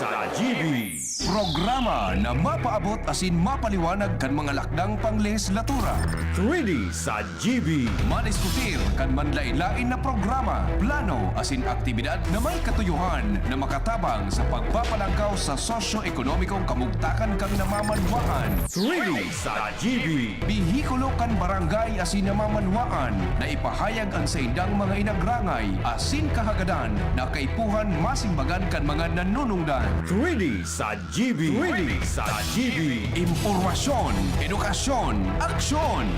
sa GB. Programa na mapaabot asin mapaliwanag kan mga lakdang panglehislatura. 3D sa GB. Maniskutir kan manlain-lain na programa, plano asin aktibidad na may katuyuhan na makatabang sa pagpapalangkaw sa sosyo-ekonomikong kamugtakan kang namamanwaan. 3D sa GB. Bihikulo kan barangay asin namamanwaan na ipahayag ang sa indang mga inagrangay asin kahagadan na kaipuhan masimbagan kan mga nanunungdan. 3D sa GB. 3D sa GB. Impormasyon, edukasyon, aksyon!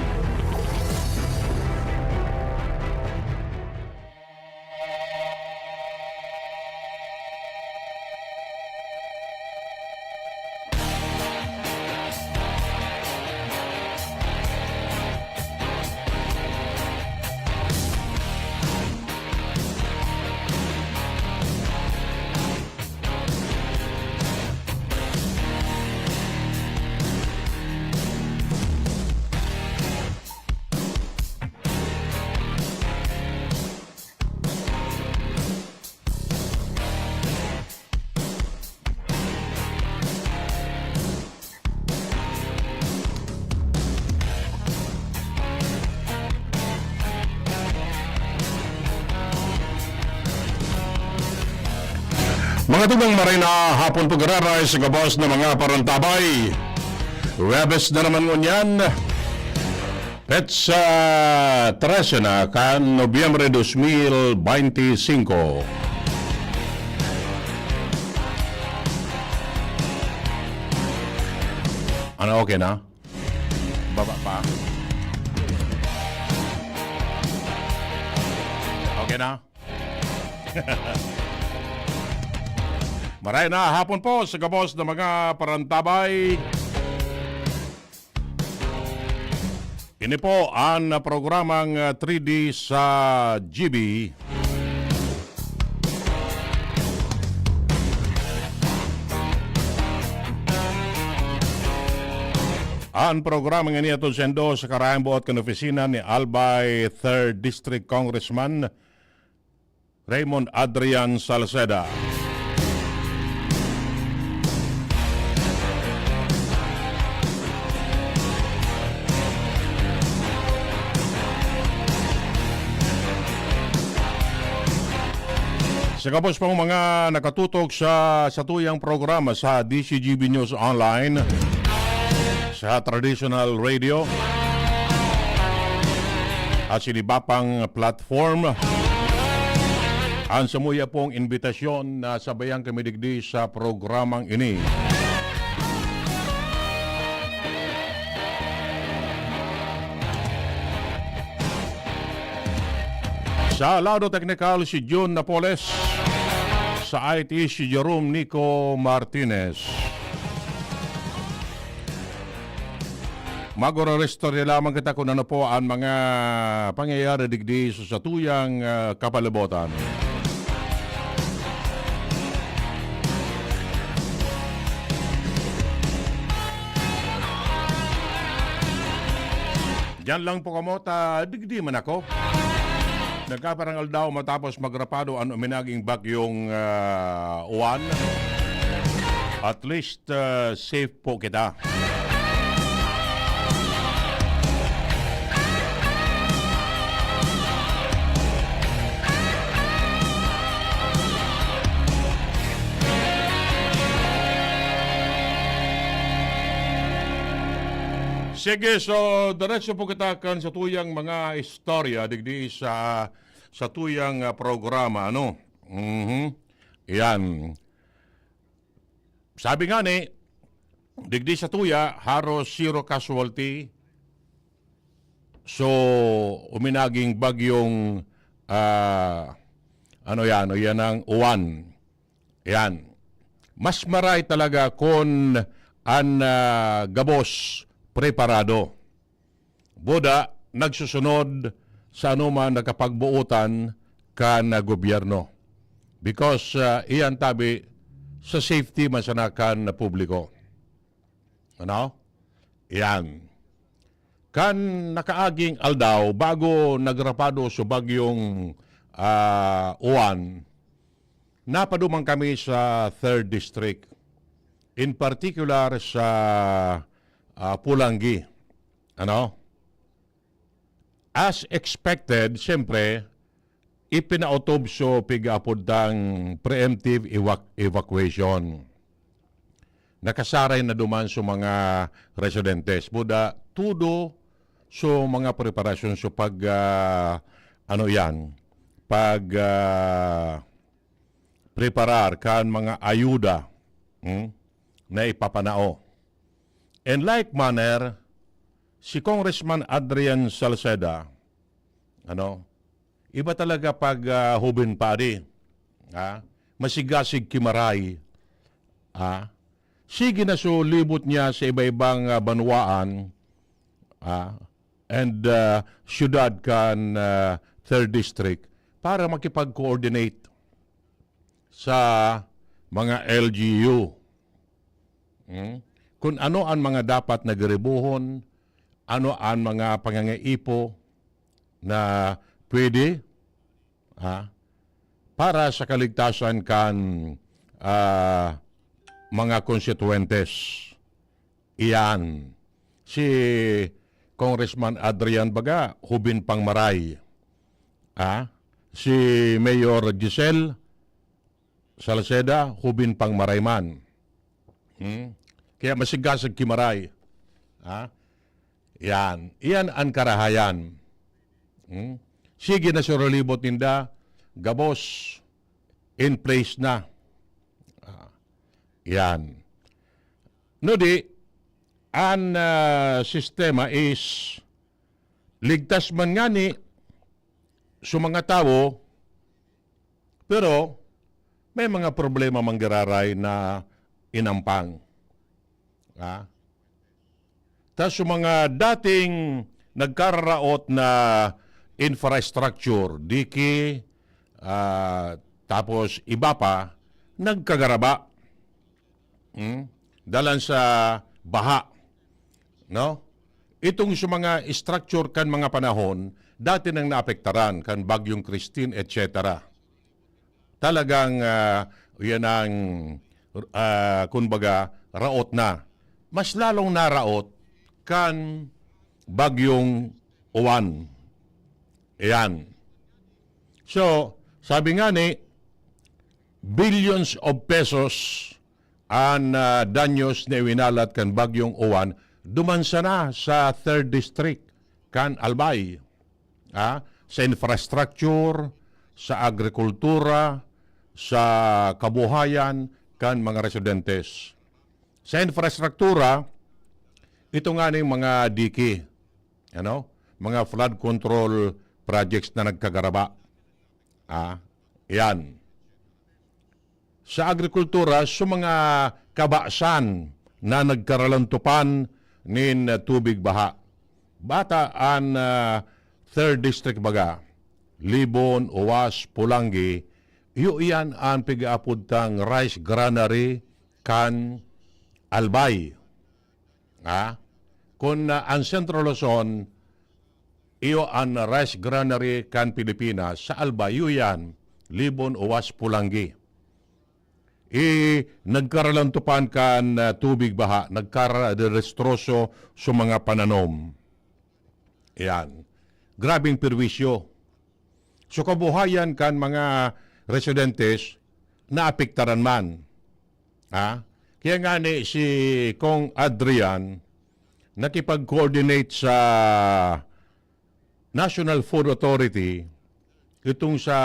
Mga tugang marina, hapon po gararay sa gabos na mga parantabay. Webes na naman ngunyan. Petsa 13 na kan Nobyembre 2025. Ano, okay na? Baba pa? Okay na? Maray na hapon po sa gabos ng mga parantabay. Ini po ang programang 3D sa GB. Ang programang ini ito sendo sa karayang buot kan opisina ni Albay 3rd District Congressman Raymond Adrian Salceda. Sa kapos pong mga nakatutok sa tuyang programa sa DCGB News Online, sa traditional radio, at sinibapang platform, ang samuya pong imbitasyon na sabayang kami digdi sa programang ini. Sa lado technical si June Napoles, sa IT si Jerome Nico Martinez. Magoro-restore lamang kita kung ano po ang mga pangyayari digdi sa tuyang kapalibutan. Diyan lang po kamo ta digdi man ako. Nagkaparangal daw matapos magrapado ang uminaging bagyong Uwan. At least safe po kita. Sige, so diretso po kita kan sa tuyang mga istorya digdi sa tuyang programa, ano? Yan. Sabi nga ni, digdi sa tuya, haros zero casualty. So, uminaging bagyong yan ang Uwan. Yan. Mas maray talaga kung ang gabos preparado. Buda, nagsusunod sa anuman nakapagbuutan ka na gobyerno. Because iyan tabi sa safety masanakan na publiko. Ano? Iyan. Kan nakaaging aldaw bago nagrapado sa bagyong Uwan, napadumang kami sa 3rd District. In particular sa Pulangi. Ano? As expected, siyempre, ipinautobso pigapod ng preemptive evacuation. Nakasaray na duman sa mga residentes. Buda, tudo so mga preparasyon so pag preparar kan mga ayuda na ipapanao. In like manner, si Congressman Adrian Salceda, iba talaga pag hubin padi, masigasig kimaray, sige na so libot niya sa iba-ibang banwaan, and syudad kan 3rd District para makipag-coordinate sa mga LGU. Kung ano ang mga dapat nagrebuhon, ano ang mga pangangaipo na pwede para sa kaligtasan kan mga konstituentes. Iyan. Si Congressman Adrian Baga, hubin pang maray. Si Mayor Giselle Salceda, hubin pang marayman. Kaya masigasag kimaray. Yan. Iyan ang karahayan. Sige na sa relibot ninda, gabos, in place na. Yan. No di, ang sistema is ligtas man nga ni sa mga tao, pero may mga problema manggararay na inampang. Tapos yung mga dating nagkararaot na infrastructure, diki, tapos iba pa, nagkagaraba. Dalan sa baha. No? Itong sa mga structure kan mga panahon, dati nang naapektaran kan Bagyong Christine, etc. Talagang yan ang kumbaga raot na. Mas lalong naraot kan Bagyong Uwan. Ayan. So, sabi nga ni, billions of pesos ang danyos na winalat kan Bagyong Uwan, dumansa na sa 3rd District kan Albay. Sa infrastructure, sa agrikultura, sa kabuhayan kan mga residentes. Sa infrastruktura, ito nga ng mga diki, mga flood control projects na nagkagaraba. Yan. Sa agrikultura, sa mga kabasan na nagkaralantupan nin tubig baha. Bata ang 3rd District Baga, Libon, Uwas, Pulangi, iyan ang pigaapod tang rice granary kan Albay. Kung ang Central Luzon, iyo ang rice granary kan Pilipinas, sa Albay, yan, Libon, Uwas, Pulangi. Nagkaralantupan kan tubig baha, nagkararestroso sa mga pananom. Yan. Grabing perwisyo. So kabuhayan kan mga residentes na apektaran man. Kaya nga ni si Kong Adrian nakipag-coordinate sa National Food Authority itong sa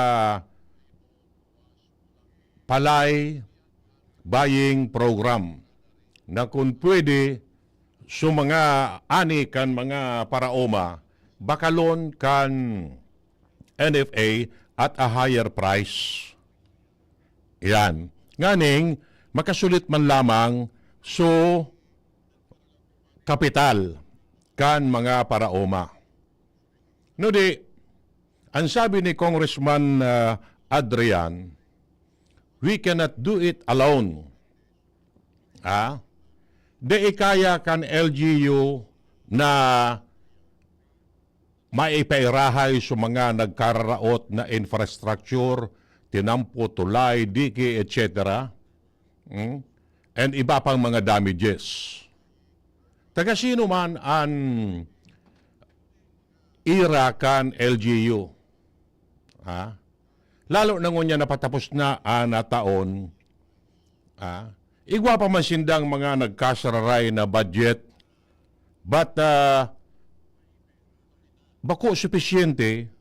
Palay Buying Program na kung pwede sa mga ani kan mga paraoma bakalon kan NFA at a higher price. Yan. Nganing, makasulit man lamang so kapital kan mga paraoma. No di, ang sabi ni Congressman Adrian, we cannot do it alone. Di ikaya kan LGU na maipairahay sa mga nagkararaot na infrastructure, tinampo, tulay, diki, etc. And iba pang mga damages. Taga sino man ang ira kan LGU. Lalo na ngunya napatapos na na taon. Igwa pa man sindang mga nagkasararay na budget. But bako sufisyente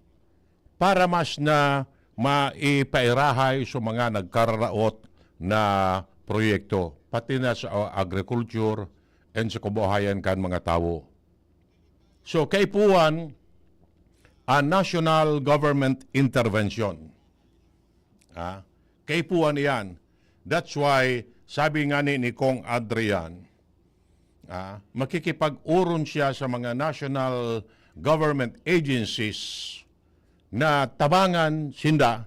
para mas na maipairahay sa mga nagkararaot na proyekto. Pati na sa agriculture and sa kabuhayan kan mga tao. So, kaipuan a national government intervention. Kaipuan iyan. That's why, sabi nga ni Kong Adrian, makikipag-uron siya sa mga national government agencies na tabangan sinda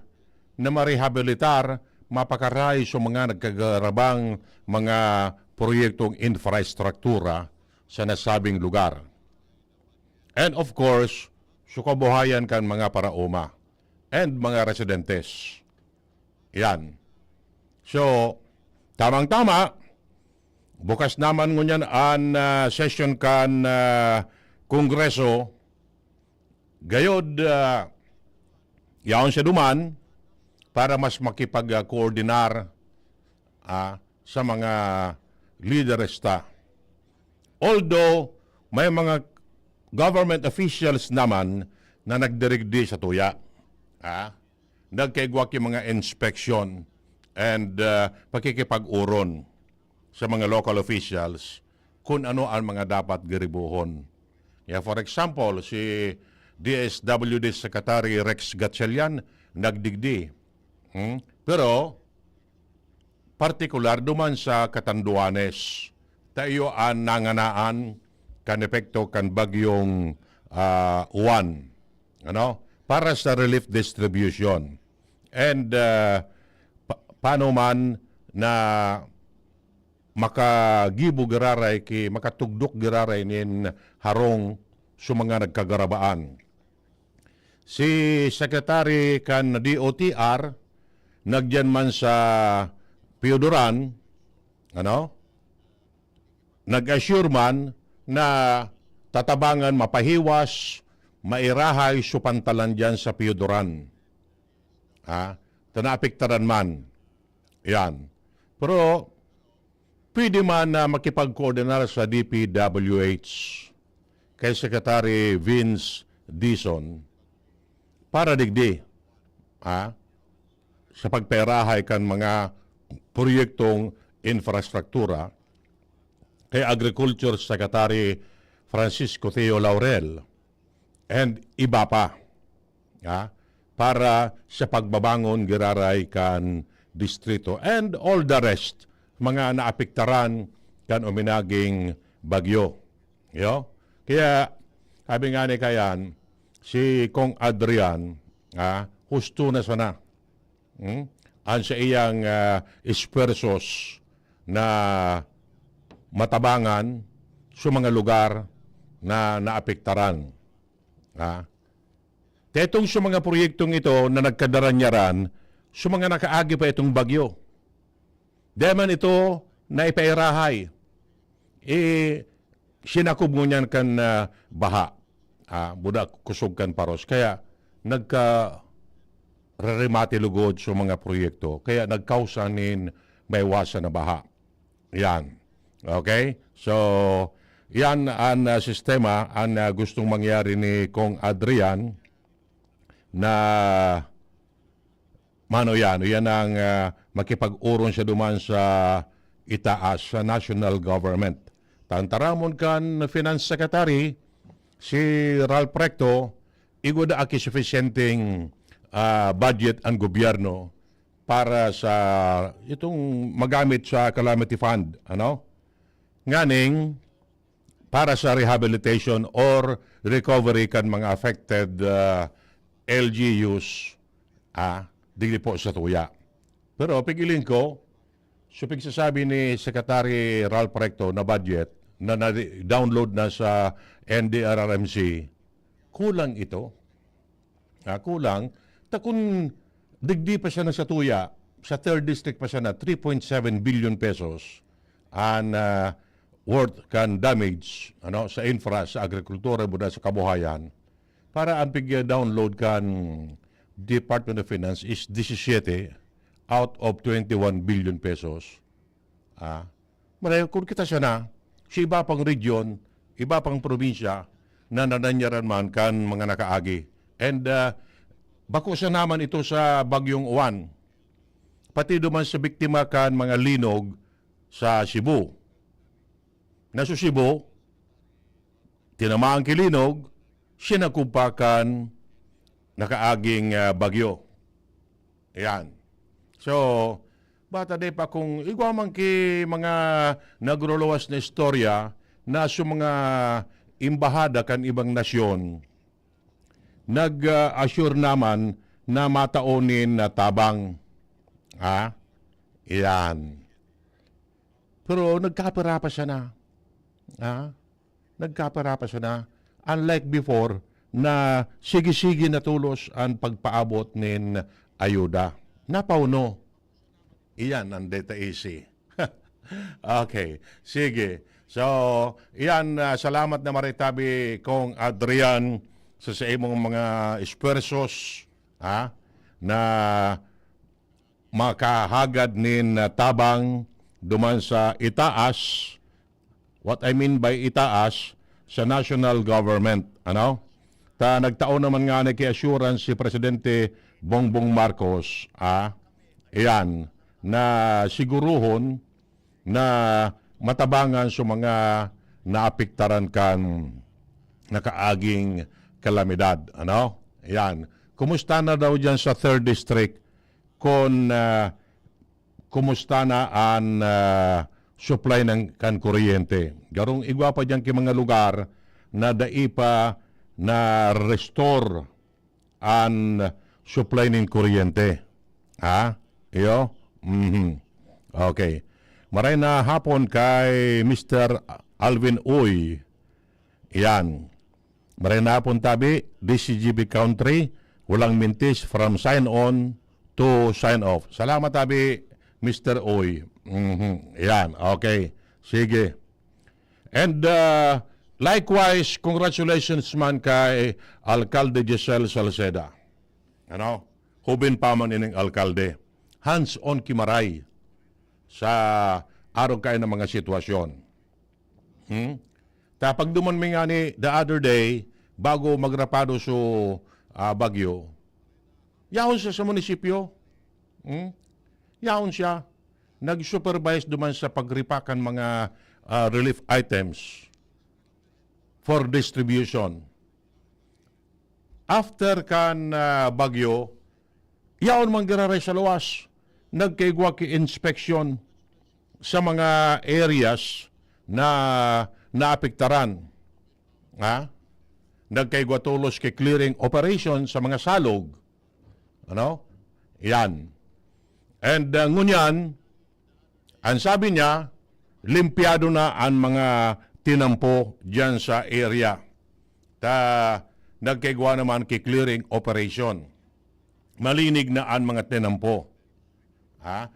na marehabilitar, mapakaray sa mga nagkagarabang mga proyektong infrastruktura sa nasabing lugar. And of course, sukabuhayan kan mga paraoma and mga residentes. Yan. So, tamang-tama, bukas naman ngunyan ang session kan Kongreso, gayod yaon siya duman para mas makipag-koordinar sa mga leaders ta. Although, may mga government officials naman na nagdirigdi sa tuya. Nagkaigwak yung mga inspection and pakikipag-uron sa mga local officials kung ano ang mga dapat garibuhon. For example, si DSWD Secretary Rex Gatchalian nagdigdi. Pero, partikular duman sa Catanduanes, tayo ang nanganaan kan epekto kan bagyong Uwan. Para sa relief distribution. And paano man na makagibo giraray makatugdok giraray nin harong sa mga nagkagarabaan. Si Secretary kan DOTR nagdiyan man sa Piodoran, nag-assure man na tatabangan mapahiwas, mairahay supantalan dyan sa Piodoran. Tanapiktaran man. Yan. Pero, pwede man na makipag-coordinar sa DPWH kay Secretary Vince Dizon para digdi sa pagperahay kan mga proyektong infrastruktura kay Agriculture Secretary Francisco Teo Laurel and iba pa para sa pagbabangon giraray kan distrito and all the rest mga naapektaran kan uminaging bagyo. Kaya sabi nga ni kayan si Kong Adrian husto na sana ang sa iyang espersos na matabangan sa mga lugar na naapektaran. Tetong sa mga proyektong ito na nagkadaranyaran, sa mga nakaagi pa itong bagyo. Deman ito na ipairahay. Sinakob mo niyan kan baha. Buda kusog kan paros. Kaya nagka-raremati lugod sa mga proyekto. Kaya nagkausanin may wasa na baha. Yan. Okay? So, yan ang sistema ang gustong mangyari ni Kong Adrian na yan ang makipag-uron siya duman sa itaas sa national government. Tantaramon kan Finance Secretary si Ralph Recto iguda aki sufficienting budget ang gobyerno para sa itong magamit sa calamity fund, nganing para sa rehabilitation or recovery kan mga affected LGUs digli po sa tuya. Pero pigilin ko, pigsasabi ni Secretary Ralph Recto na budget na download na sa NDRRMC, kulang ito. Kulang. Kung digdi pa siya na sa tuya, sa 3rd district pa siya na 3.7 billion pesos and worth kan damage sa infra, sa agrikultura, buda sa kabuhayan. Para ang pig-download kan Department of Finance is 17 out of 21 billion pesos. Maray, kung kita siya na, sa iba pang region, iba pang probinsya, na nananyaran man kan mga nakaagi. And bako siya naman ito sa Bagyong Uwan. Pati duman sa biktima kan mga linog sa Cebu. Na sa Cebu, tinamaan kilinog, sinakumpakan nakaaging bagyo. Ayan. So, bata de pa kung igwamang ki mga nagruluwas na istorya na sa mga imbahada kan ibang nasyon, nag-assure naman na mataonin na tabang. Iyan. Pero nagkapera pa siya na. Nagkapera pa siya na. Unlike before, na sige-sige na tulos ang pagpaabot nin ayuda. Napauno. Iyan ang data easy. Okay. Sige. So, iyan. Salamat na maritabi kong Adrian sa imong mga esfuerzos na makahagad nin tabang duman sa itaas. What I mean by itaas, sa national government. Nagtaon naman nga na assurance si Presidente Bongbong Marcos, iyan, na siguruhon na matabangan sa mga naapektaran kan nakaaging kalamidad. Iyan. Kumusta na daw dyan sa 3rd District kung kumusta na ang supply ng kan kuryente. Garong igwa pa dyan ki mga lugar na daipa na restore ang supply ng kuryente. Iyo? Okay. Maray na hapon kay Mr. Alvin Uy. Yan. Maray na hapon tabi, DCGB Country, walang mintis from sign on to sign off. Salamat tabi, Mr. Uy. Yan, okay. Sige. And likewise, congratulations man kay Alcalde Giselle Salceda. Hubin pa man ining alkalde. Hands-on kimaray sa araw kayo ng mga sitwasyon. Pag duman mi nga ni the other day, bago magrapado so Bagyo, yahon siya sa munisipyo. Yahon siya. Nag-supervise duman sa pagripakan mga relief items for distribution. After kan Bagyo, yaon man giraray sa luwas. Nagkaigwa ki inspection sa mga areas na naapektaran. Nagkaigwa tulos ki clearing operation sa mga salog. Yan. And ngunyan, ang sabi niya, limpyado na ang mga tinampo dyan sa area. Nagkaigwa naman ki clearing operation. Malinig na ang mga tinampo.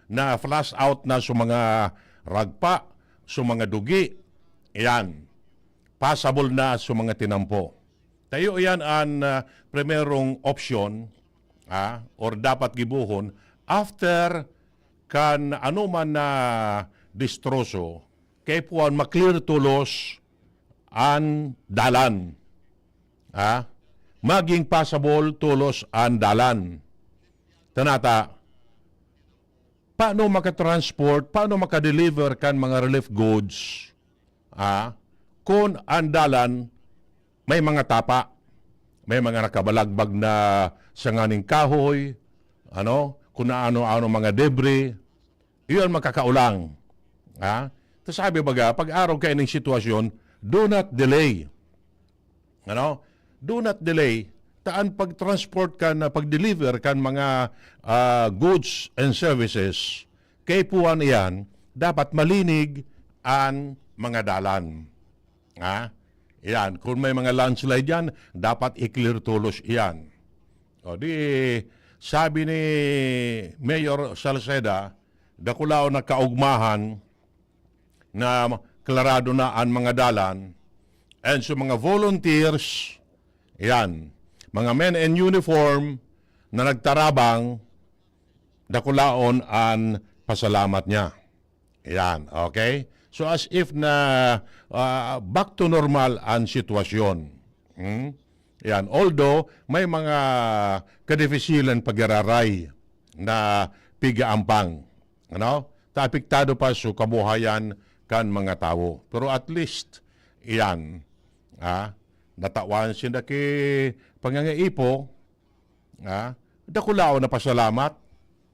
Na flush out na sa mga ragpa, sa mga dugi. Yan. Passable na sa mga tinampo. Tayo yan ang primerong option or dapat gibuhon after kan anuman na distroso kay puan maklear tulos ang dalan. Maging passable tulos ang dalan. Tanata, paano makatransport, paano makadeliver kan mga relief goods kung ang dalan may mga tapa, may mga nakabalagbag na sanganing kahoy, kung ano-ano mga debris, iyon makakaulang. Tapos sabi baga, pag araw kayo ng sitwasyon, do not delay. Do not delay. Taan pag-transport ka na pag-deliver kan mga goods and services, kay puwan iyan, dapat malinig ang mga dalan. Yan. Kung may mga landslide yan, dapat i-clear tulos iyan. O di, sabi ni Mayor Salceda, dakulao na kaugmahan na klarado na ang mga dalan and so mga volunteers, yan, mga men in uniform na nagtarabang, dakulaon ang pasalamat niya. Yan, okay? So as if na back to normal ang sitwasyon. Yan, although may mga kadefisilan pag-araray na pigaampang, ano? Tapiktado pa sa kabuhayan kan mga tao. Pero at least, iyan, natawan sila ki pangangaipo, dakulao na pasalamat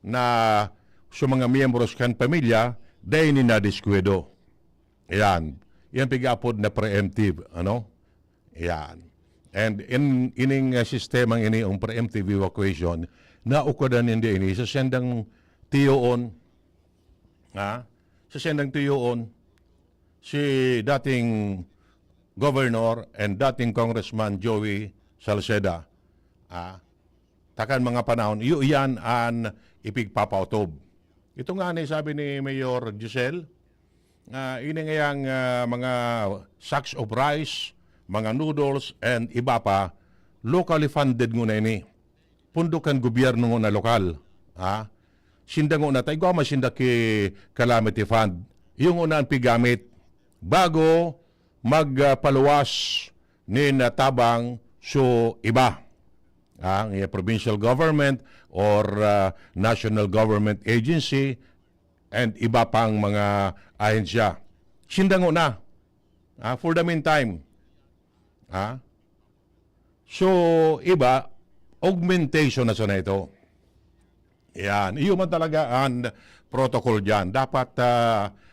na sa mga miyembros kan pamilya, dahil ni nadiskwado. Iyan, iyan pigapod na preemptive, ano? Iyan. And ining sistemang ini ang preemptive evacuation, naukodan hindi ini sa sendang tiyoon, sa sendang tiyoon, si dating Governor and dating Congressman Joey Salceda, takan mga panahon, iyan ang ipigpapautob. Ito nga ni sabi ni Mayor Giselle, ini ngayang mga sacks of rice, mga noodles, and iba pa, locally funded nguna ini. Pundukan gobyerno nguna lokal. Sinda nguna tayo, gama sinda ki calamity fund. Yung unang pigamit, bago magpaluwas ni natabang so iba. Ang provincial government or national government agency and iba pang mga ahensya. Sinda nguna. For the meantime, so, iba, augmentation na sana ito. Yan. Iyon man talaga ang protocol dyan. Dapat,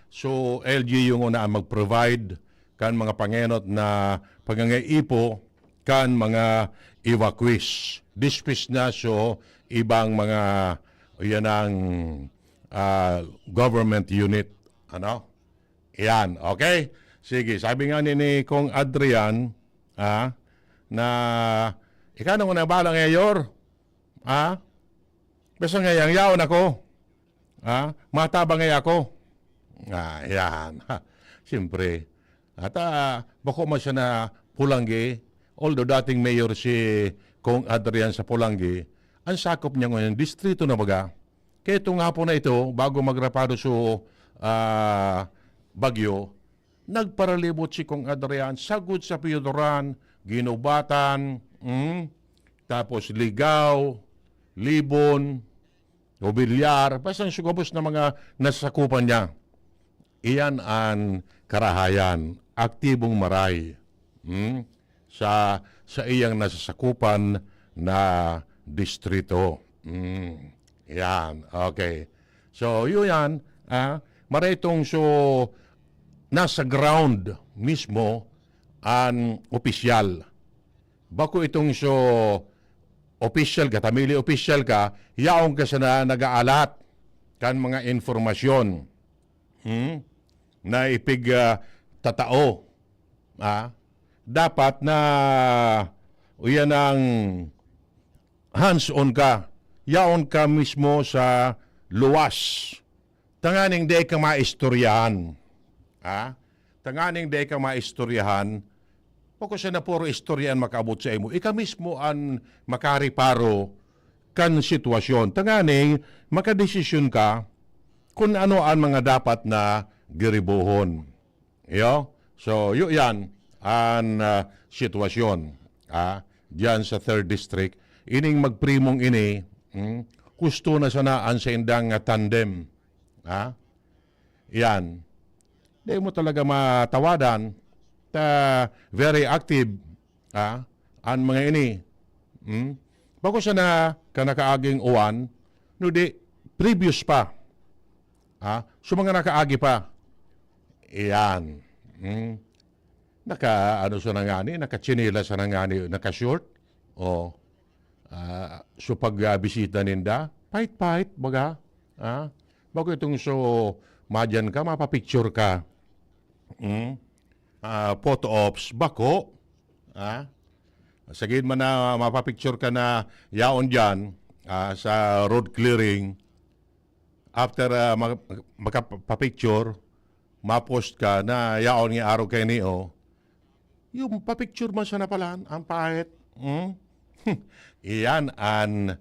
so, LGU na mag-provide kan mga pangenot na pagangaipo kan mga evacuees. Dispatch na so, ibang mga, yan ang government unit. Ano? Yan. Okay? Sige. Sabi nga ni Kong Adrian, na ikaw nung nabala ngayon, basta ngayang yaon ako, matabang ngay ako. Yan. Siyempre. At bako man siya na Pulanggi, although dating mayor si Kong Adrian sa Pulanggi, ang sakop niya ngayon, distrito na baga. Kaya itong hapon na ito, bago magrapado so Bagyo, nagparalibot si Kong Adrian, sagod sa Piodoran, Ginubatan, tapos Ligaw, Libon, Obilyar, basta ang sugabos na mga nasasakupan niya. Iyan ang karahayan, aktibong maray sa iyang nasasakupan na distrito. Yan, okay. So, yun yan, maray itong so nasa ground mismo ang opisyal. Bako itong so official ka, tamili official ka, yaong ka na nag-aalat kan mga informasyon na ipig tatao. Dapat na uyan ang hands-on ka. Yaon ka mismo sa luwas. Tanganing di ka maistoryahan. Tanganing di ka maistoryahan, pako siya na puro istoryan makaabot sa imo. Ika mismo ang makariparo kan sitwasyon. Tanganing makadesisyon ka kung ano ang mga dapat na giribuhon. So, yan ang sitwasyon. Diyan sa 3rd District. Ining magprimong ini, gusto na sana ang sa indang tandem. Yan. Di mo talaga matawadan very active ang mga ini. Bago siya na kanakaaging uwan, no di previous pa. So mga nakaagi pa. Iyan. Ano siya na nga ni, nakachinila siya na nga ni, nakashort. So pagbisita ninda, pahit-pahit baga. Bago itong so madyan ka, mapapicture ka. Photo ops, bako. Sagid man na mapapicture ka na yaon dyan, sa road clearing, after makapapicture, ma-post ka na yaon nga araw kay niyo, yung papicture man siya na pala, ang pahit. Iyan ang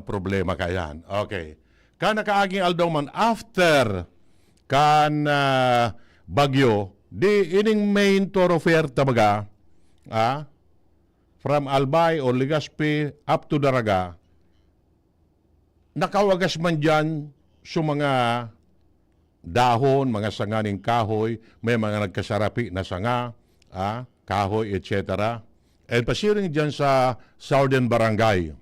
problema kayan. Okay. Kan nakaaging aldaw man, after kan bagyo, di ining main thoroughfare tabaga, from Albay or Legazpi up to Daraga, nakawagas man dyan sa mga dahon, mga sanganing kahoy, may mga nagkasarapi na sanga, kahoy, etc. And pasiring dyan sa Southern Barangay.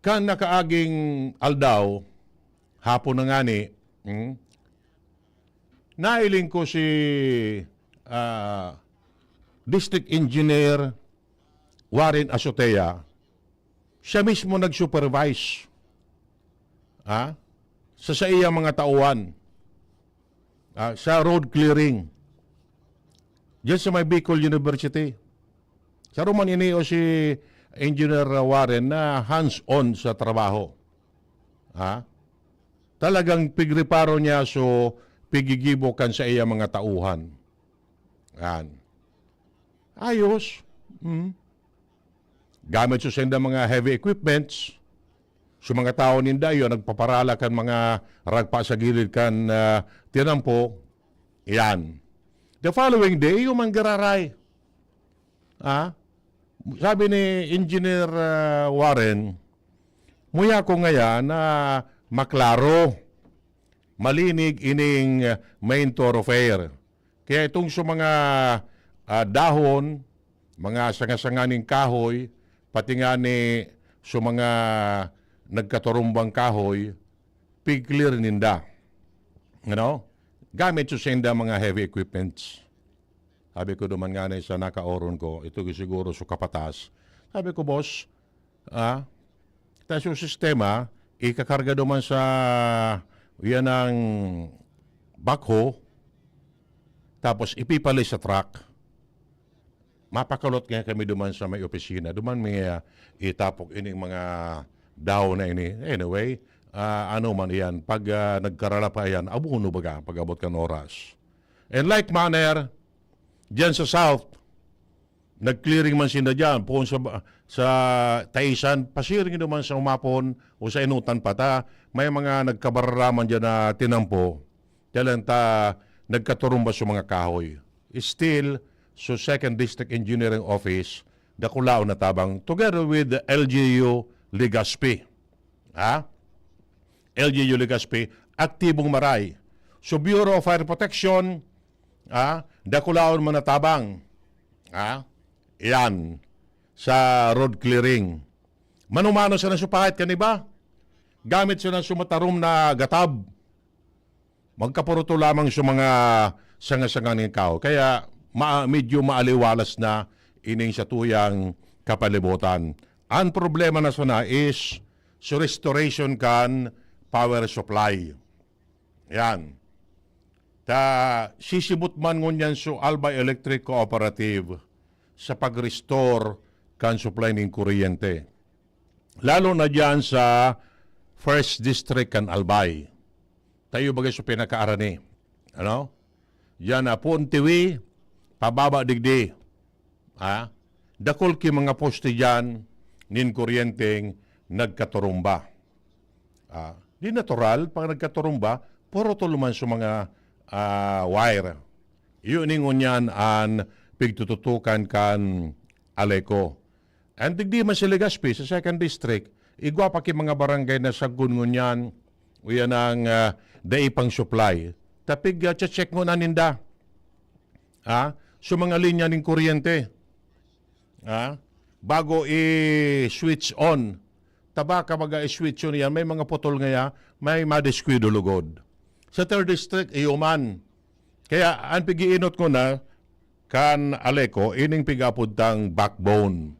Kan nakaaging aldaw, hapon na nga ni, nailing ko si District Engineer Warren Azotea. Siya mismo nag-supervise sa iya mga tauhan sa road clearing diyan sa may Bicol University. Sa Roman inio si Engineer Warren na hands-on sa trabaho. Talagang pigriparo niya so pigigibo kan sa iya mga tauhan. Yan. Ayos. Gamit sa senda mga heavy equipments. Sa mga tao ninda yun, nagpaparala kan mga ragpa sa gilid kan tinampo. Yan. The following day, yung manggararay. Sabi ni Engineer Warren, muya ko ngayon na maklaro, malinig ining main thoroughfare. Kaya itong sa mga dahon, mga sanga-sanganing kahoy, pati nga ni sa mga nagkaturumbang kahoy, pig-clear ninda. Gamit sa senda mga heavy equipments. Sabi ko duman nga na sa nakaoron ko, ito siguro sa kapatas. Sabi ko, boss, tayo yung sistema, ikakarga duman sa yan ang backhoe, tapos ipipalis sa truck. Mapakalot nga kami duman sa may opisina. Duman may itapok ining mga daw na ini. Anyway, ano man iyan. Pag nagkarala pa yan, abuno baga pag abot kan oras. And like manner, dyan sa south, nag-clearing man sila dyan. Poon sa Taisan, pasiring naman sa umapon o sa inutan pata. May mga nagkabararaman dyan na tinampo. Kailan ta nagkaturumba sa mga kahoy. Still, so 2nd District Engineering Office, Dakulao na tabang, together with the LGU Legazpi. LGU Legazpi, aktibong maray. So Bureau of Fire Protection, Dakulao man na tabang. Yan, sa road clearing. Manumano sila supahit kaniba? Gamit sila sumatarum na gatab. Magkapuruto lamang sa mga sanga-sanganing kao. Kaya medyo maaliwalas na ining sa tuyang kapalibutan. Ang problema na sana is sa restoration kan power supply. Yan. Sisibot man ngunyan sa Albay Electric Cooperative sa pag-restore kan supply ng kuryente. Lalo na dyan sa 1st District kan Albay. Tayo bagay sa pinakaarani. Yan na Puntiwi, pababa digdi. Dakol ki mga poste dyan, nin kuryenteng nagkaturumba. Di natural, pag nagkaturumba, puro tuluman sa mga wire. Yun yan ang pigtututukan kan Aleco. And digdi man si Legazpi sa 2nd District, igwa pa ki mga barangay na sagun ngunyan, o yan ang daipang supply. Tapig check mo na ninda. So mga linya ng kuryente. Bago i-switch on. Tabaka baga i-switch on yan, may mga putol ngaya, may madeskwido lugod. Sa 3rd District, iuman. Kaya ang pigiinot ko na, kan Aleco, ining pigapuntang backbone.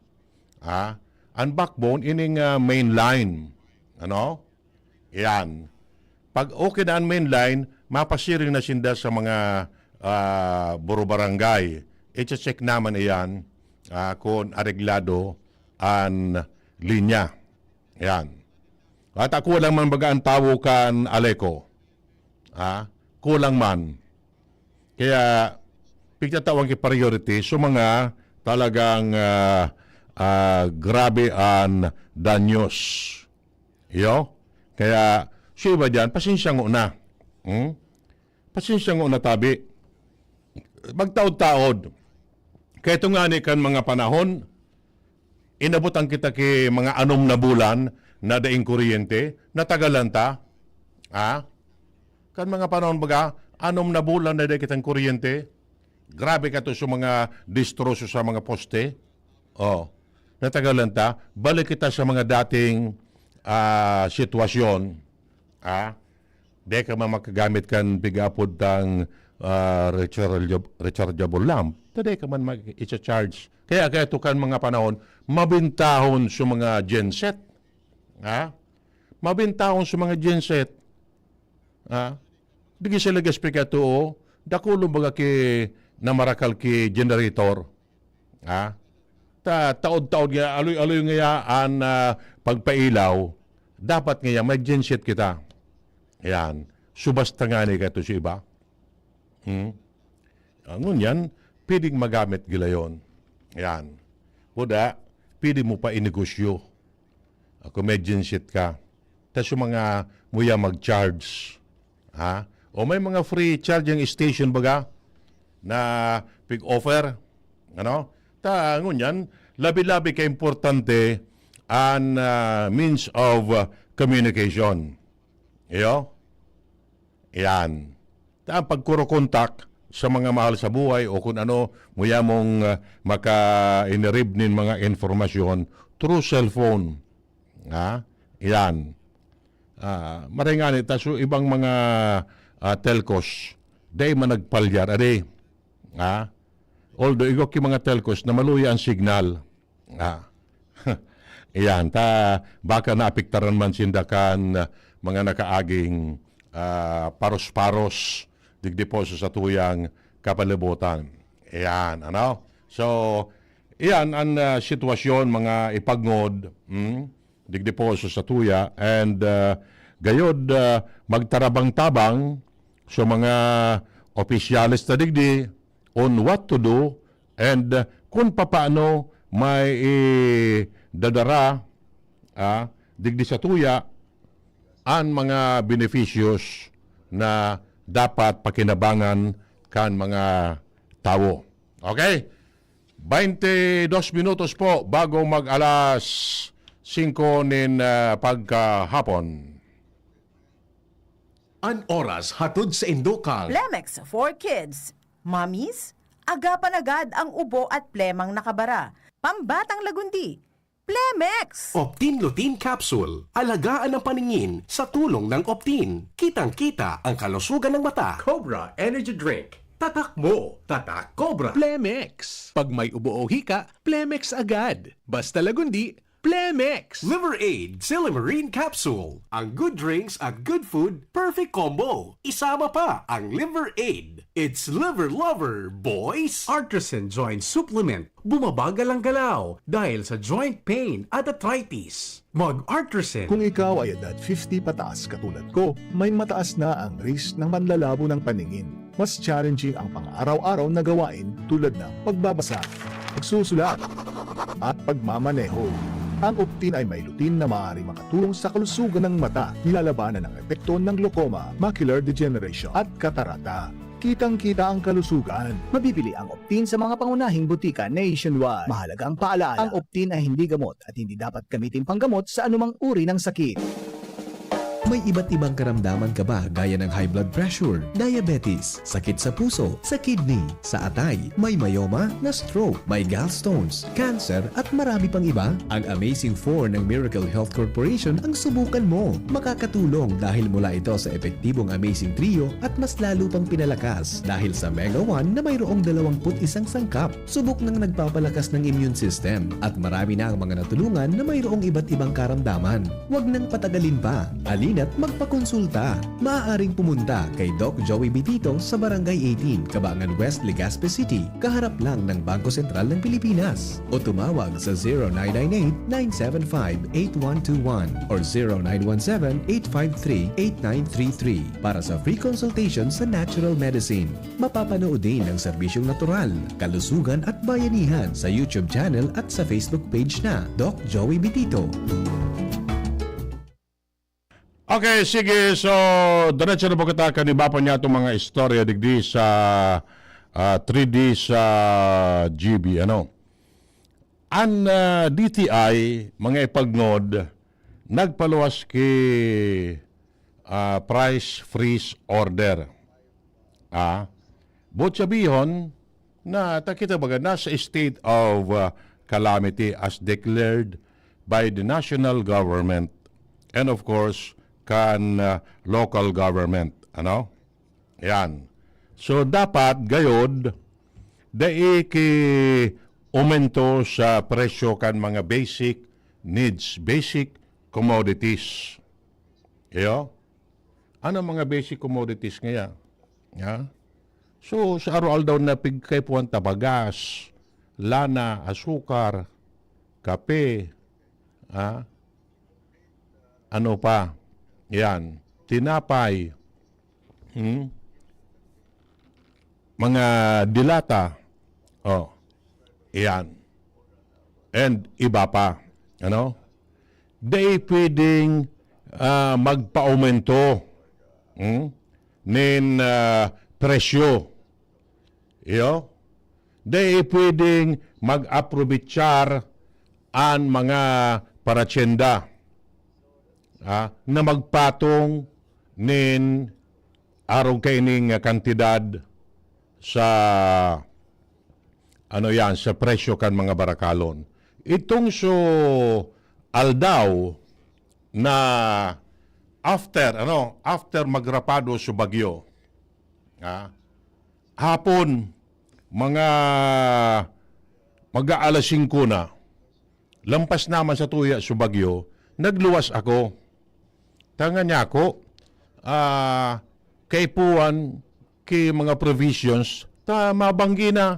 Ang backbone, ining main line. Yan. Pag okay na ang main line, mapasiring na sinda sa mga buro barangay. I-check naman iyan kung areglado an linya. Yan. At ako lang man baga ang tawo kan Aleco. Kulang man. Kaya pigtatawang ki priority so mga talagang grabe an danyos. Yo? Kaya siya ba dyan, pasensya ngo na. Pasensya ngo na tabi. Magtaod-taod. Kaya ito nga ni kan mga panahon, inabutan kita ki mga 6 na bulan na daing kuryente, natagalan ta. Kan mga panahon baga, 6 na bulan na daing kitang kuryente. Grabe ka to sa mga distroso sa mga poste. Natagalan ta. Balik kita sa mga dating sitwasyon. Di ka makagamit kan bigapod ng rechargeable lamp. Di ka man mag-i-charge. Kaya ito kan mga panahon, mabintahon sa mga genset. Mabintahon sa mga genset. Di sila gaspika to, dakulong baga ki namarakal ki generator. Taod-taod nga, aloy-aloy nga ang pagpailaw, dapat nga may genset kita. Yan. Subasta nga ni ka ito si iba. Ngunyan, pwedeng magamit gila yun. Yan. Kuda, pwede mo pa inegosyo. Kung may genset ka. Tapos yung mga muya mag-charge. O may mga free charging station baga na pig-offer. Ano? Ngunyan, labi-labi ka importante ang means of communication. Iyo? Yan. Pagkuro-contact sa mga mahal sa buhay o kung ano, muya mong maka-inirib nin mga informasyon through cellphone. Yan. Maringan ita so ibang mga telcos, day managpalyar, ade. Although, igok yung mga telcos na maluya ang signal. Iyan, baka naapiktaran man sindakan mga nakaaging paros-paros digdiposo sa tuyang kapalibutan. Iyan, ano? So, iyan ang sitwasyon, mga ipagngod, digdiposo sa tuya, and gayod magtarabang-tabang sa mga opisyalis na digdi on what to do and kung paano may dadara digdi sa tuya ang mga beneficios na dapat pakinabangan kan mga tao. Okay? 22 minutos po bago mag-alas 5 nin pagkahapon. An oras hatod sa Indokang. Plemex for Kids. Mommies, agapan agad ang ubo at plemang nakabara. Pambatang lagundi. Plemex! Optin Lutein Capsule. Alagaan ang paningin sa tulong ng Optin. Kitang-kita ang kalusugan ng mata. Cobra Energy Drink. Tatak mo, tatak Cobra. Plemex. Pag may ubo o hika, Plemex agad. Basta lagundi, Plemex. Liver Aid Silimarine Capsule. Ang good drinks at good food, perfect combo. Isama pa ang Liver Aid. It's liver lover, boys! Artisan Joint Supplement. Bumabagal ang galaw dahil sa joint pain at arthritis. Mag-Artisan. Kung ikaw ay edad 50 pataas katulad ko, may mataas na ang risk ng panlalabo ng paningin. Mas challenging ang pang-araw-araw na gawain tulad ng pagbabasa, pagsusulat, at pagmamaneho. Ang Optin ay may lutein na maaaring makatulong sa kalusugan ng mata, nilalabanan ng epekto ng glaucoma, macular degeneration at katarata. Kitang-kita ang kalusugan. Mabibili ang Optin sa mga pangunahing butika nationwide. Mahalaga ang paalala, ang Optin ay hindi gamot at hindi dapat gamitin panggamot sa anumang uri ng sakit. May iba't ibang karamdaman ka ba gaya ng high blood pressure, diabetes, sakit sa puso, sa kidney, sa atay, may myoma, na stroke, may gallstones, cancer at marami pang iba? Ang Amazing 4 ng Miracle Health Corporation ang subukan mo. Makakatulong dahil mula ito sa epektibong Amazing Trio at mas lalo pang pinalakas dahil sa Mega 1 na mayroong 21 sangkap. Subok ng nagpapalakas ng immune system at marami na ang mga natulungan na mayroong iba't ibang karamdaman. Huwag nang patagalin pa. Alin at magpakonsulta. Maaaring pumunta kay Doc Joey Bitito sa Barangay 18, Cabangan West, Legazpi City, kaharap lang ng Bangko Sentral ng Pilipinas. O tumawag sa 0998-975-8121 or 0917-853-8933 para sa free consultation sa natural medicine. Mapapanood din ang serbisyong natural, kalusugan at bayanihan sa YouTube channel at sa Facebook page na Doc Joey Bitito. Okay, sige. So, diretso na po kita kanibapan niya itong mga istorya digdi sa 3D sa GB. Ano? Ang DTI, mga ipagnod, nagpaluwas ki price freeze order. But sabihin na takita baga nasa state of calamity as declared by the national government and of course local government. Ano? Yan. So dapat gayod dai ki aumento sa presyo kan mga basic needs, basic commodities. Iyo? Ano mga basic commodities ngaya? Ya? So sa araw daw na pigkaipuan tabagas, lana, asukar, kape, ano pa? Yan, tinapay, mga dilata, yan, and iba pa, ano? Di pwedeng magpa-aumento nin presyo. Iyo? Di pwedeng mag-aprobitsyar ang mga parasyenda na magpatong nin araw kaining kantidad sa sa presyo kan mga barakalon. Itong so aldaw na after magrapado sa bagyo. Hapon mga mag-aalas 5 na. Lampas naman sa tuya sa bagyo, nagluwas ako. Tangan niya ako, kaipuan, kay mga provisions, mabanggi na.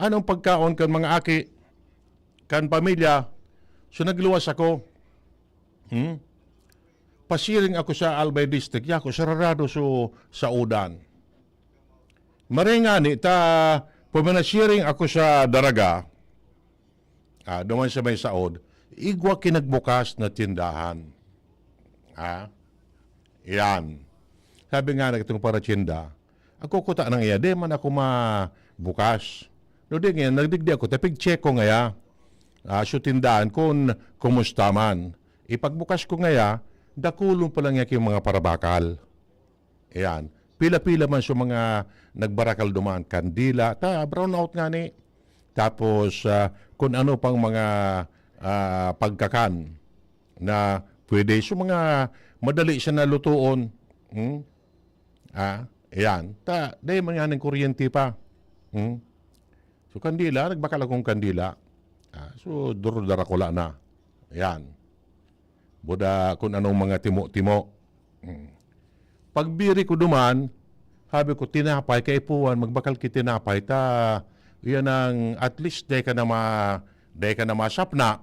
Anong pagkaon kan mga aki, kan pamilya, so nagluwas ako. Pasiring ako sa Albay District, ako sararado sa Udan. Maringani, pumanasiring ako sa Daraga, duman sa may saod, igwa kinagbukas na tindahan. Yan. Sabi nga na itong paratinda, ako kuta nang iya, di man ako mabukas. No, di nga, nagdigdi ako, tapig check ko ngaya, so tindahan kung kumusta man. Ipagbukas ko ngaya, dakulong pa lang yung mga parabakal. Yan. Pila-pila man sa mga nagbarakal duman, kandila, brownout nga ni. Tapos, kung ano pang mga pagkakan na pwede. So, mga madali siya na lutuon. Yan. Dahil mga ng kuryente pa. So, kandila, nagbakal akong kandila. So, durudarakola na. Yan. Buda kung anong mga timo-timo. Pagbiri ko duman, sabi ko, tinapay, kaipuan, magbakal ki tinapay, yan ang at least day ka na masapna,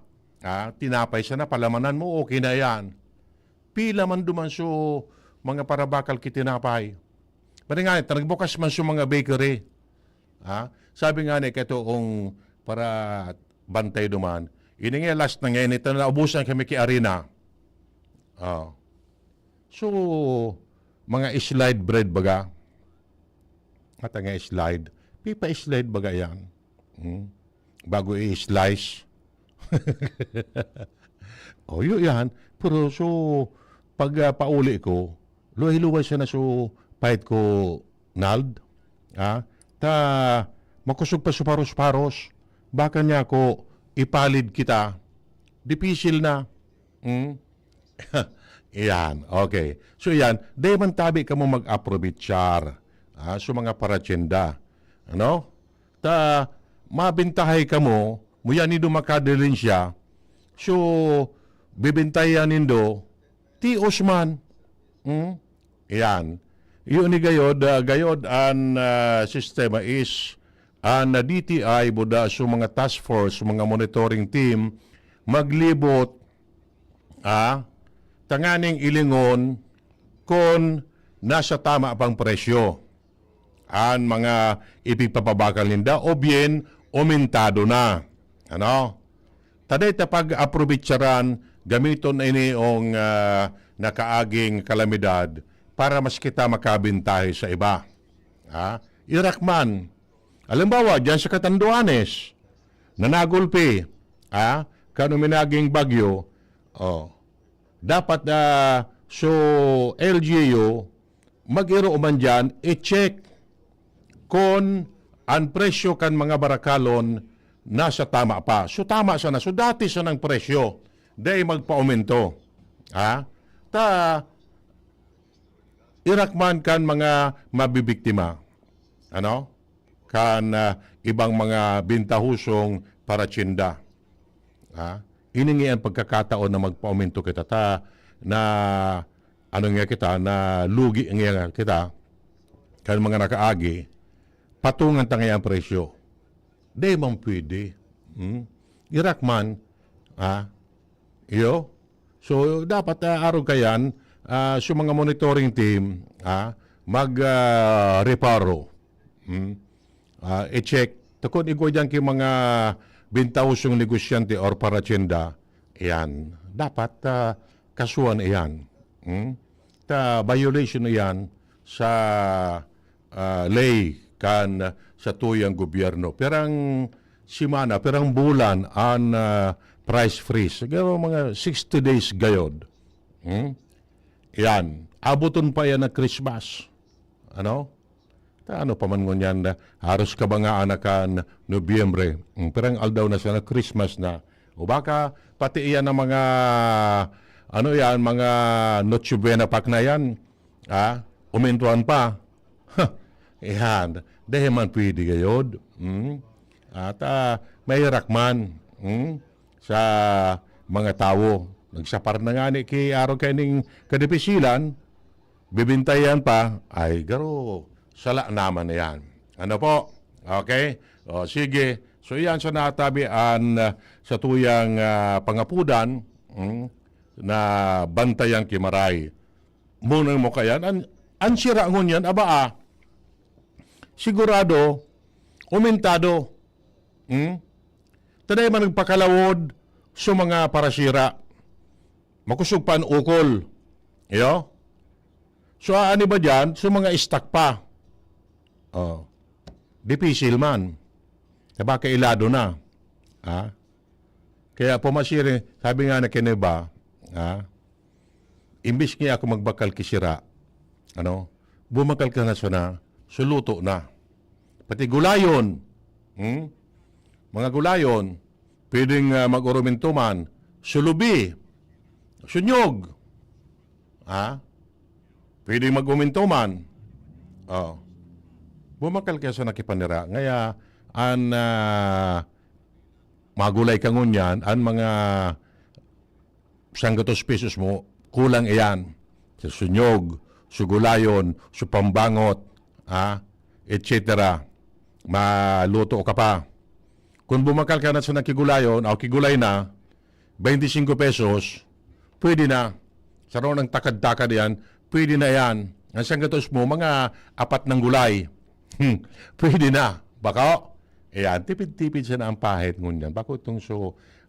tinapay siya na, palamanan mo, okay na yan. Pila man duman so mga parabakal ki tinapay. Pati nga, nagbukas man so mga bakery. Sabi nga ni, katoong para bantay duman, ini nga last na ngayon, ito na ubusan kami ki Arena. So, mga slide bread baga. At nga slide. Pipa slide baga yan. Bago i-slice. Yun yan. Pero so, pag pauli ko, luhay-luhay siya na so, pahit ko nald. Makusog pa sa paros-paros. Baka niya ako ipalid kita. Dipisil na. Yan, okay. So yan, di man tabi ka mo mag-aprobitsyar so mga parasyenda. Ano? Mabintahay ka mo, muyan nido makadilin siya, so bibintayan nindo, Ti Osman. Yan. Iyon ni gayod, gayod ang sistema is ang DTI buda sa mga task force, mga monitoring team, maglibot tanganing ilingon kung nasa tama pang presyo. Ang mga ipipapabakal ninda o bien aumentado na. Ano? Taday tapag aprobitsaran gamiton ini ang nakaaging kalamidad para mas kita makabintahe sa iba. Irakman. Alimbawa, dyan sa Catanduanes, nanagulpi, kano minaging bagyo, dapat so LGU, mag-iro man dyan, i-check kung ang presyo kan mga barakalon nasa tama pa. So tama sana. So dati sa ng presyo, dahil magpa-aumento. Irakman kan mga mabibiktima. Ano? Kan ibang mga bintahusong para tsinda. Iningi ang pagkakataon na magpa-aumento kita na ano nga kita, na lugi nga kita kan mga nakaagi, patungan tangay ang presyo. Di man pwede. Irakman, iyo. So, dapat araw kayan, sa mga monitoring team, mag-reparo. I-check. Takon iko dyan kay mga bintahusong negosyante or paratsyenda, yan. Dapat kasuhan iyan. Violation iyan sa lay kan sa tuyang gobyerno. Perang simana, perang bulan ang price freeze. Siguro mga 60 days gayod. Yan. Abuton pa yan na Christmas. Ano? Ano pa man ngunyan na haros ka ba nga anakan Nobyembre. Perang aldaw na siya na Christmas na. O baka pati iyan ng mga ano yan, mga Noche Buena pak na yan. Umintuan pa. Yan. Dahil man pwede gayod. At may rakman sa mga tao. Nagsapar na nga ni kay araw kaning kadipisilan, bibintayan pa, ay garo, sala naman na yan. Ano po? Okay? O, sige. So yan sa natabian sa tuyang pangapudan na bantayang kimaray. Munang mo kayan, ansira ngun yan, sigurado, umentado. Taday man nagpakalawod sa mga parasira. Makusog pa ang ukol. Iyo? So, ani ba dyan? So, mga stock pa. Dipisil man. Diba, kailado na. Kaya pumasiri, sabi nga na kineba, imbis niya ako magbakal kisira, bumakal ka na sana, suluto na. Pati gulayon, mga gulayon, pwedeng mag-uruminto man, sulubi, sunyog, pwedeng mag-uminto man. Bumakal ka sa nakipanira. Ngaya, magulay ka ngunyan, mga 100 pesos mo, kulang iyan. Sa sunyog, sa gulayon, sa pambangot, etc. Maluto ka pa. Kung bumakal ka na sa nakigulayon, o kigulay na, 25 pesos, pwede na. Sa roon ng takad-takad yan, pwede na yan. Ang 100 mo, mga 4 ng gulay. Pwede na. Baka, ayan, tipid-tipid siya na ang pahit ngunyan. Bako itong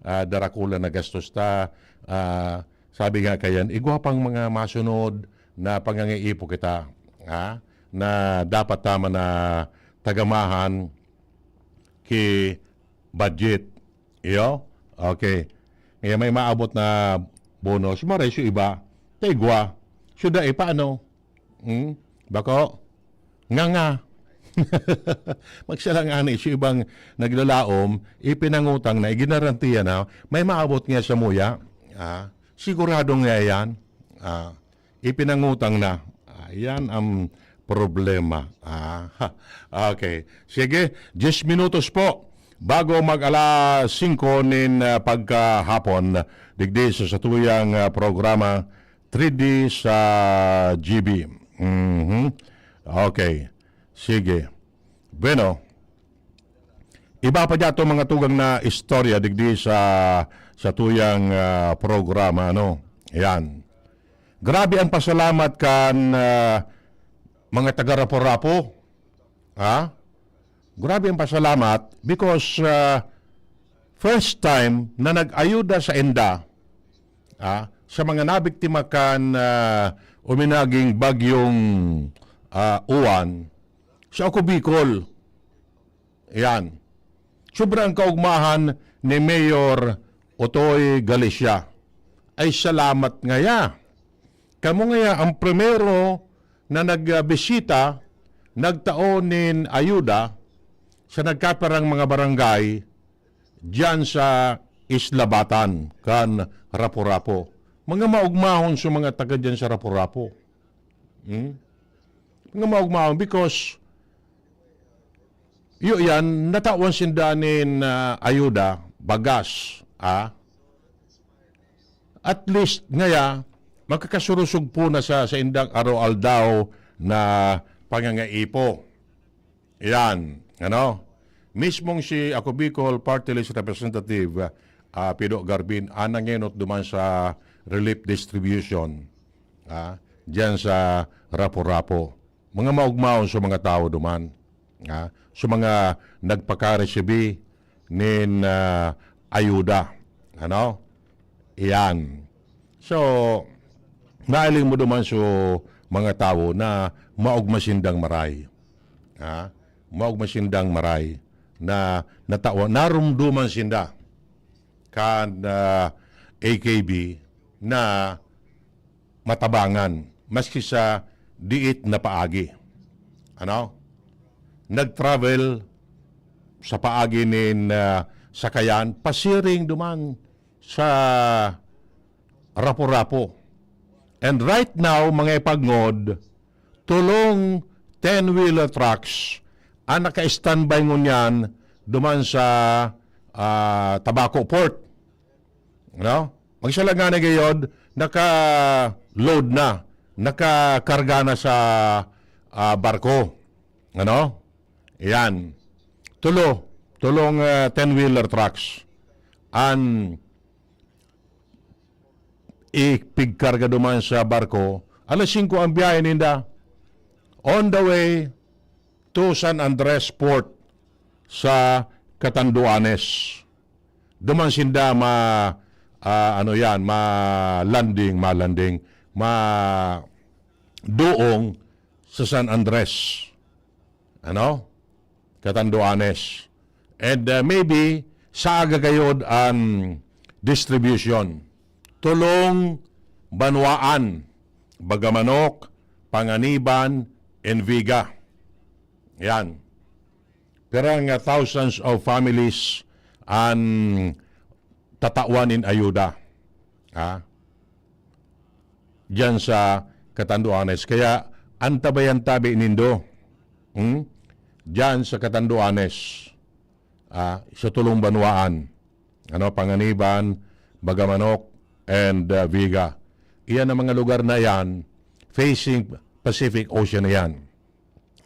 darakula na gastos ta, sabi nga kayan, igwapang mga masunod na pangangiipo kita, na dapat tama na tagamahan ki budget. Iyo? Okay. Ngayon may maabot na bonus. Maray siya iba. Taigwa. Suda paano? Bako? Nga. Magsalangani siya ibang naglalaom, ipinangutang na, iginarantiya na, may maabot nga sa muya. Siguradong nga yan. Ipinangutang na. Yan ang problema. Okay. Sige, 10 minutos po. Bago mag-alas 5 nin pagkahapon, digdi sa tuyang programa 3D sa GB. Okay. Sige. Bueno. Iba pa dyan mga tugang na istorya digdi sa tuyang programa, ano? Yan. Grabe ang pasalamat kan mga taga-Rapo-Rapo. Ha? Grabe ang pasalamat because first time na nag-ayuda sa ENDA sa mga nabiktima kan uminaging bagyong uwan sa Ako Bicol. Yan. Sobrang kaugmahan ni Mayor Otoy Galicia. Ay salamat ngaya. Kamu ngaya ang primero na nagbisita, nagtaonin ayuda sa nagkaparang mga barangay diyan sa Isla Batan, kan Rapo-Rapo. Mga maugmahon sa mga taga diyan sa Rapo-Rapo. Mga maugmahon because yan, natawan sindanin ayuda, bagas, At least ngaya, magkakasurusog po na sa indang araw-aldaw na pangangaipo. Yan, ano? Mismong si Ako Bicol Party List Representative Pido Garbin, anangenot duman sa relief distribution diyan sa Rapo-Rapo. Mga maugmaon sa mga tao duman. Sa mga nagpaka-recibe nin ayuda. Ano? Iyan. So, nailing mo duman sa mga tao na maugmasindang maray. Maugmasindang maray na natawa, narumduman sinda kan AKB na matabangan maski sa diit na paagi. Ano? Nag-travel sa paagi nin sakayan, pasiring duman sa Rapo-Rapo. And right now, mga ipagnod, tulong 10-wheeler trucks ang naka-standby ngunyan duman sa Tabaco Port. No? Magsalangan na gayod, naka-load na, nakakarga na sa barko. Ano? Yan. Tulong 10-wheeler trucks. An ipigkarga duman sa barko. Alas 5 ang biyahe ninda. On the way to San Andres Port sa Catanduanes. Duman sinda doong sa San Andres. Ano? Catanduanes. And maybe sa agagayod ang distribution. Tulong Banwaan, Bagamanok, Panganiban, Enviga. Yan. Pero nga thousands of families ang tatawanin ayuda. Diyan sa Catanduanes. Kaya antabayan-tabi nindo. Diyan sa Catanduanes. Sa Tulong Banwaan. Panganiban, Bagamanok, and Viga. Iyan ang mga lugar na yan, facing Pacific Ocean na yan.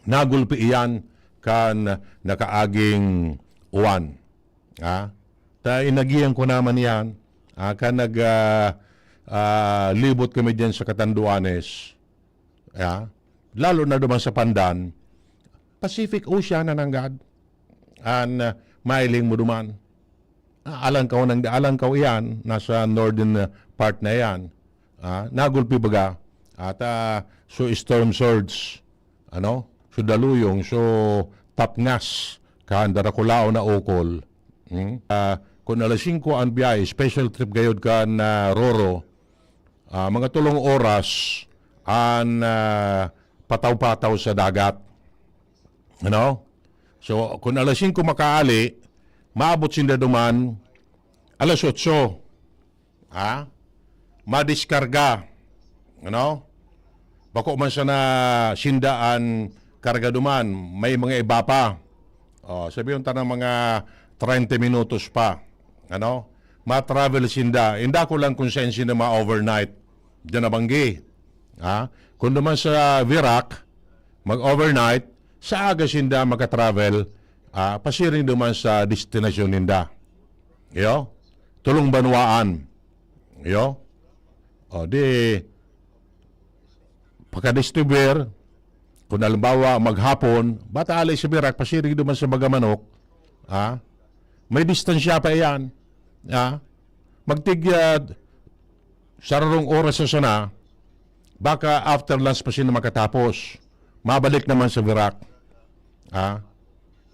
Nagulpi iyan kan nakaaging uwan. Inagiyan ko naman yan, kan libot kami dyan sa Catanduanes. Lalo na duman sa Pandan, Pacific Ocean na nanggad. Mailing mo duman. Alang kaw iyan, nasa northern part na yan. Nagulpi baga. At so storm surge, so daluyong, so tapngas, kan darakulao na okol. Kung alas 5 ang biyahe, special trip gayod kan Roro, mga tulong oras ang pataw-pataw sa dagat. So kung alas 5 makaali, maabot sinda duman alas 8. Madiskarga. Bako man sa na sindaan karga duman, may mga iba pa. Sabihin ta ng mga 30 minutos pa. Ma-travel sinda. Hindi ko lang kung saan sinda ma-overnight. Diyan na Banggi. Kung naman sa Virac, mag-overnight, sa aga sinda makatravel, pasiring naman sa destinasyon ninda. Yo? Tulong Banwaan. Yo? O di, pagka-distribuer, kung halimbawa maghapon, bata alay sa Virac, pasiring naman sa Bagamanok, may distansya pa yan. Magtig sararong oras sa sana, baka after lunch pa sila makatapos. Mabalik naman sa Virac.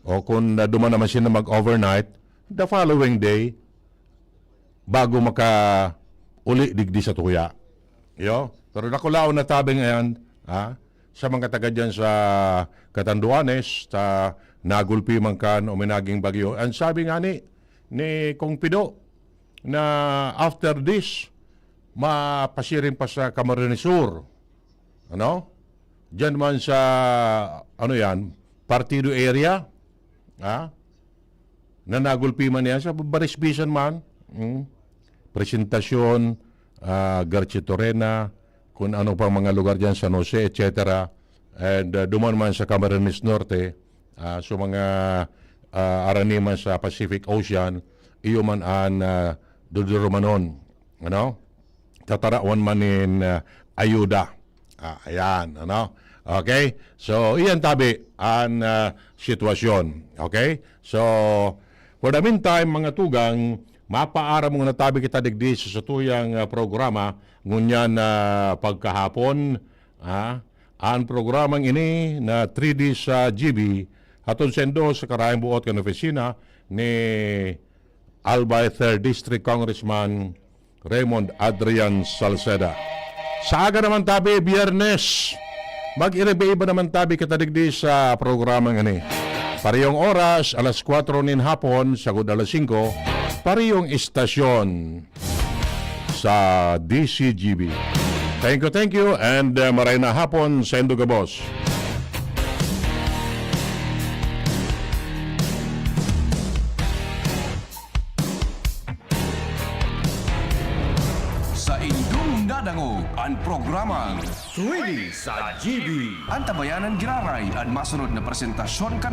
O kung duman naman sila mag-overnight, the following day, bago uli digdi sa tuya. Yo? Pero nakulao na tabi ngayon, sa mga taga dyan sa Catanduanes, sa nagulpi man kan o minaging bagyo. Ang sabi nga ni Kong Pido, na after this, mapasirin pa sa Camarines Sur. Ano? Diyan man sa, partido area, na nagulpi man yan, sa Barisbisan man, presentasyon, Garcia Torena, kung ano pang mga lugar dyan, San Jose, etc. And duman man sa Camarines Norte, so mga araniman sa Pacific Ocean, iyo man an dudurumanon. Ano? Tatarawan man in ayuda. Ayan, ano? Okay? So, iyan tabi ang sitwasyon. Okay? So, for the meantime, mga tugang, mapaara mong natabi kita digdi sa tuyang programa, ngunyan pagkahapon, ang programang ini na 3D sa GB, hatun sendo sa karayang buot kan opisina ni Albay 3rd District Congressman Raymond Adrian Salceda. Sa aga naman tabi, Biyernes, mag-iba naman tabi katadigdi sa programang ini. Parehong oras, alas 4 nin hapon, sagod alas 5, parehong istasyon sa DCGB. Thank you, and maray na hapon sa Indugabos. Sa indung dadangog ang programang 3D sa GB. Ang tabayanan giraray ang masunod na presentasyon